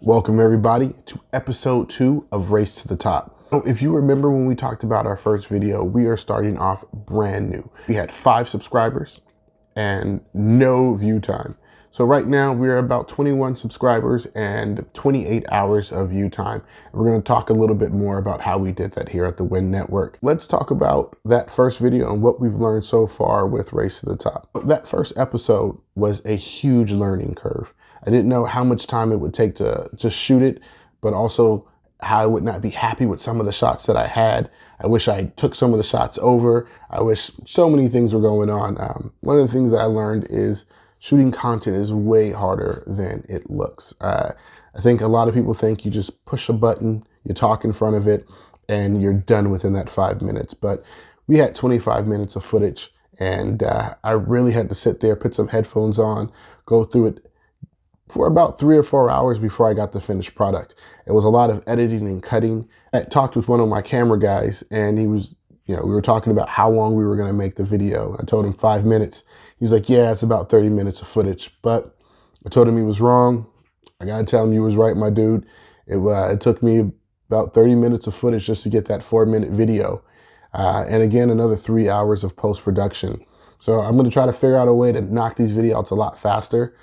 Welcome everybody to episode 2 of Race to the Top. If you remember when we talked about our first video, we are starting off brand new. We had 5 subscribers and no view time. So right now we're about 21 subscribers and 28 hours of view time. We're going to talk a little bit more about how we did that here at the Winn Network. Let's talk about that first video and what we've learned so far with Race to the Top. That first episode was a huge learning curve. I didn't know how much time it would take to just shoot it, but also how I would not be happy with some of the shots that I had. I wish I took some of the shots over. I wish so many things were going on. One of the things that I learned is shooting content is way harder than it looks. I think a lot of people think you just push a button, you talk in front of it, and you're done within that 5 minutes. But we had 25 minutes of footage, and I really had to sit there, put some headphones on, go through it for about 3 or 4 hours before I got the finished product. It was a lot of editing and cutting. I talked with one of my camera guys, and he was, we were talking about how long we were going to make the video. I told him 5 minutes. He's like, yeah, it's about 30 minutes of footage. But I told him he was wrong. I got to tell him you was right, my dude. It took me about 30 minutes of footage just to get that 4-minute video. And again, another 3 hours of post-production. So I'm going to try to figure out a way to knock these videos a lot faster.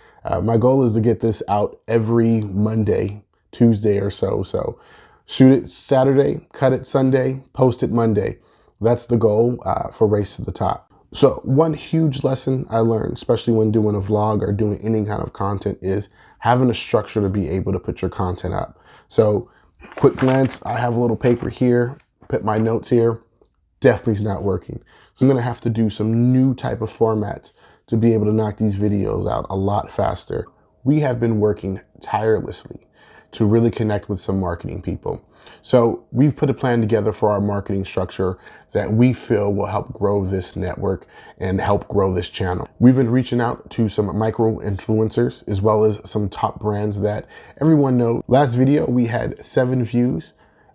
My goal is to get this out every Monday, Tuesday or so. So shoot it Saturday, cut it Sunday, post it Monday. That's the goal for Race to the Top. So one huge lesson I learned, especially when doing a vlog or doing any kind of content, is having a structure to be able to put your content up. So quick glance, I have a little paper here, put my notes here. Definitely is not working. So I'm going to have to do some new type of formats to be able to knock these videos out a lot faster. We have been working tirelessly to really connect with some marketing people. So we've put a plan together for our marketing structure that we feel will help grow this network and help grow this channel. We've been reaching out to some micro influencers as well as some top brands that everyone knows. Last video, we had 7 views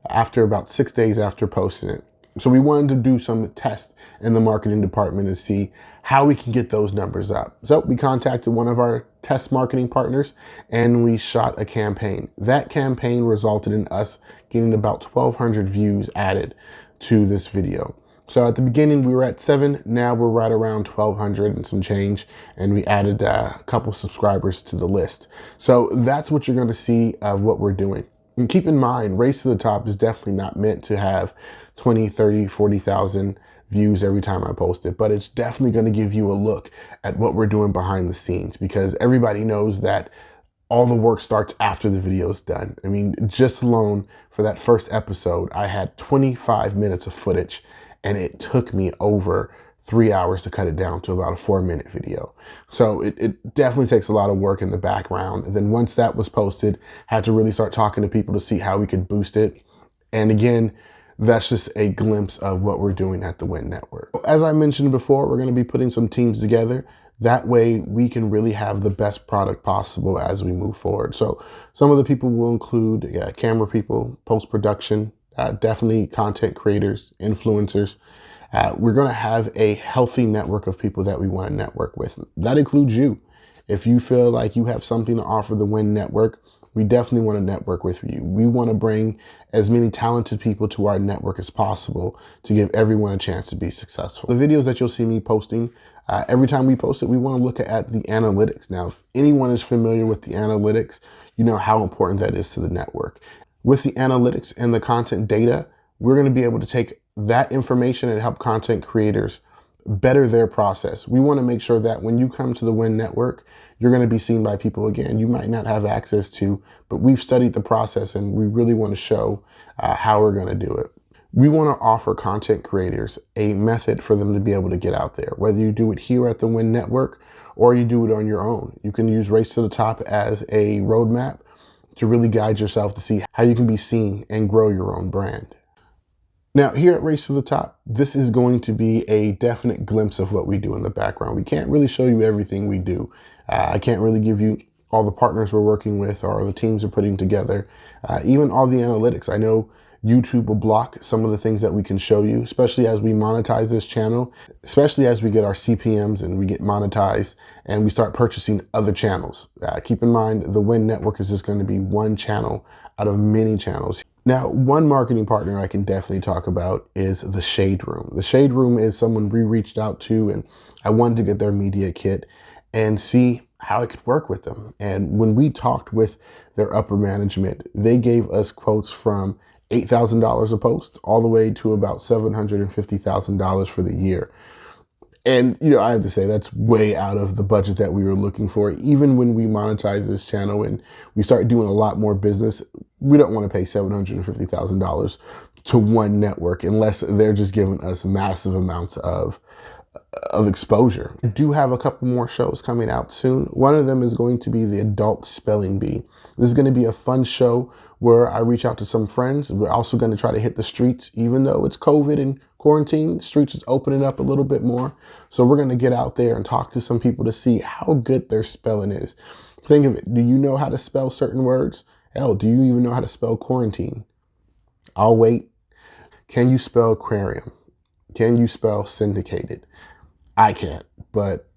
after about 6 days after posting it. So we wanted to do some tests in the marketing department and see how we can get those numbers up. So we contacted one of our test marketing partners and we shot a campaign. That campaign resulted in us getting about 1,200 views added to this video. So at the beginning we were at 7, now we're right around 1,200 and some change, and we added a couple subscribers to the list. So that's what you're going to see of what we're doing. And keep in mind, Race to the Top is definitely not meant to have 20, 30, 40,000 views every time I post it, but it's definitely going to give you a look at what we're doing behind the scenes, because everybody knows that all the work starts after the video is done. I mean, just alone for that first episode, I had 25 minutes of footage, and it took me over 3 hours to cut it down to about a 4-minute video. So it definitely takes a lot of work in the background. And then once that was posted, had to really start talking to people to see how we could boost it. And again, that's just a glimpse of what we're doing at the Winn Network. As I mentioned before, we're going to be putting some teams together. That way we can really have the best product possible as we move forward. So some of the people will include camera people, post-production, definitely content creators, influencers. We're going to have a healthy network of people that we want to network with. That includes you. If you feel like you have something to offer the Winn Network, we definitely want to network with you. We want to bring as many talented people to our network as possible to give everyone a chance to be successful. The videos that you'll see me posting, every time we post it, we want to look at the analytics. Now, if anyone is familiar with the analytics, you know how important that is to the network. With the analytics and the content data, we're going to be able to take that information and help content creators better their process. We want to make sure that when you come to the Winn Network, you're going to be seen by people again you might not have access to, but we've studied the process and we really want to show how we're going to do it. We want to offer content creators a method for them to be able to get out there, whether you do it here at the Winn Network or you do it on your own. You can use Race to the Top as a roadmap to really guide yourself to see how you can be seen and grow your own brand. Now, here at Race to the Top, this is going to be a definite glimpse of what we do in the background. We can't really show you everything we do. I can't really give you all the partners we're working with or the teams we're putting together, even all the analytics. I know YouTube will block some of the things that we can show you, especially as we monetize this channel, especially as we get our CPMs and we get monetized and we start purchasing other channels. Keep in mind, the Winn Network is just going to be one channel out of many channels. Now, one marketing partner I can definitely talk about is the Shade Room. The Shade Room is someone we reached out to, and I wanted to get their media kit and see how it could work with them. And when we talked with their upper management, they gave us quotes from $8,000 a post all the way to about $750,000 for the year. And, you know, I have to say that's way out of the budget that we were looking for. Even when we monetize this channel and we start doing a lot more business, we don't want to pay $750,000 to one network unless they're just giving us massive amounts of exposure. I do have a couple more shows coming out soon. One of them is going to be the Adult Spelling Bee. This is going to be a fun show where I reach out to some friends. We're also going to try to hit the streets, even though it's COVID and quarantine. Streets is opening up a little bit more. So we're going to get out there and talk to some people to see how good their spelling is. Think of it. Do you know how to spell certain words? Hell, do you even know how to spell quarantine? I'll wait. Can you spell aquarium? Can you spell syndicated? I can't, but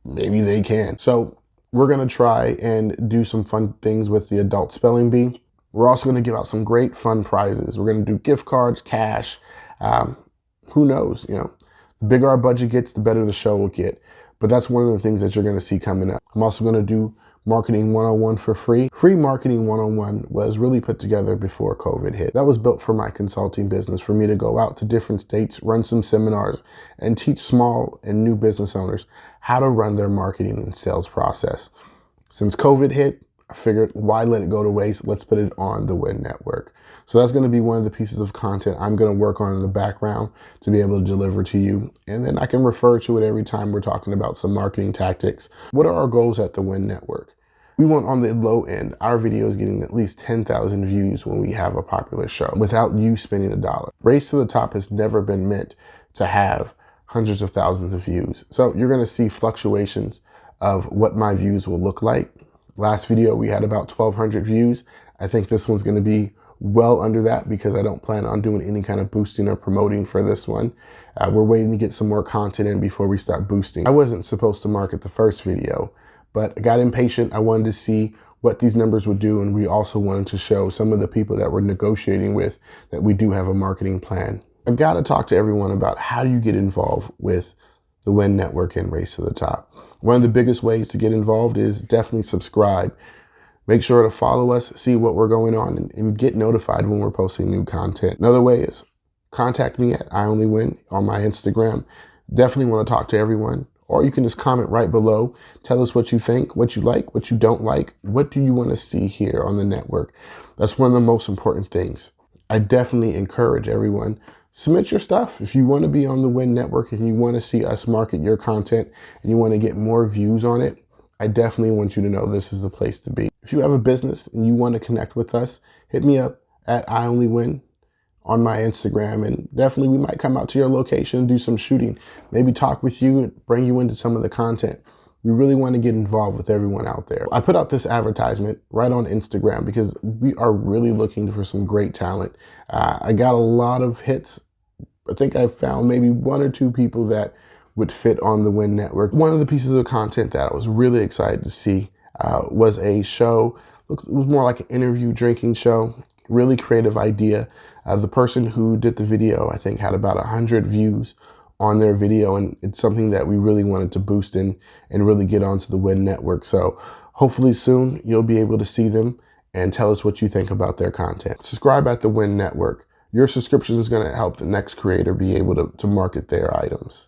maybe they can. So we're going to try and do some fun things with the Adult Spelling Bee. We're also going to give out some great fun prizes. We're going to do gift cards, cash. Who knows? You know, the bigger our budget gets, the better the show will get. But that's one of the things that you're going to see coming up. I'm also going to do Marketing 101 for free. Free Marketing 101 was really put together before COVID hit. That was built for my consulting business, for me to go out to different states, run some seminars, and teach small and new business owners how to run their marketing and sales process. Since COVID hit, I figured, why let it go to waste? Let's put it on the Winn Network. So that's going to be one of the pieces of content I'm going to work on in the background to be able to deliver to you. And then I can refer to it every time we're talking about some marketing tactics. What are our goals at the Winn Network? We want, on the low end, our videos getting at least 10,000 views when we have a popular show without you spending $1. Race to the Top has never been meant to have hundreds of thousands of views. So you're going to see fluctuations of what my views will look like. Last video, we had about 1,200 views. I think this one's going to be well under that because I don't plan on doing any kind of boosting or promoting for this one. We're waiting to get some more content in before we start boosting. I wasn't supposed to market the first video, but I got impatient. I wanted to see what these numbers would do. And we also wanted to show some of the people that we're negotiating with that we do have a marketing plan. I've got to talk to everyone about how you get involved with the Winn Network and Race to the Top. One of the biggest ways to get involved is definitely subscribe. Make sure to follow us, see what we're going on, and get notified when we're posting new content. Another way is contact me at IOnlyWin on my Instagram. Definitely want to talk to everyone. Or you can just comment right below. Tell us what you think, what you like, what you don't like. What do you want to see here on the network? That's one of the most important things. I definitely encourage everyone, submit your stuff. If you want to be on the Winn Network and you want to see us market your content and you want to get more views on it, I definitely want you to know this is the place to be. If you have a business and you want to connect with us, hit me up at IOnlyWin on my Instagram, and definitely we might come out to your location and do some shooting, maybe talk with you and bring you into some of the content. We really want to get involved with everyone out there. I put out this advertisement right on Instagram because we are really looking for some great talent. I got a lot of hits. I think I found maybe 1 or 2 people that would fit on the Winn Network. One of the pieces of content that I was really excited to see was a show. It was more like an interview drinking show. Really creative idea. The person who did the video, I think, had about 100 views on their video, and it's something that we really wanted to boost in and really get onto the Winn Network. So hopefully soon you'll be able to see them and tell us what you think about their content. Subscribe at the Winn Network. Your subscription is going to help the next creator be able to market their items.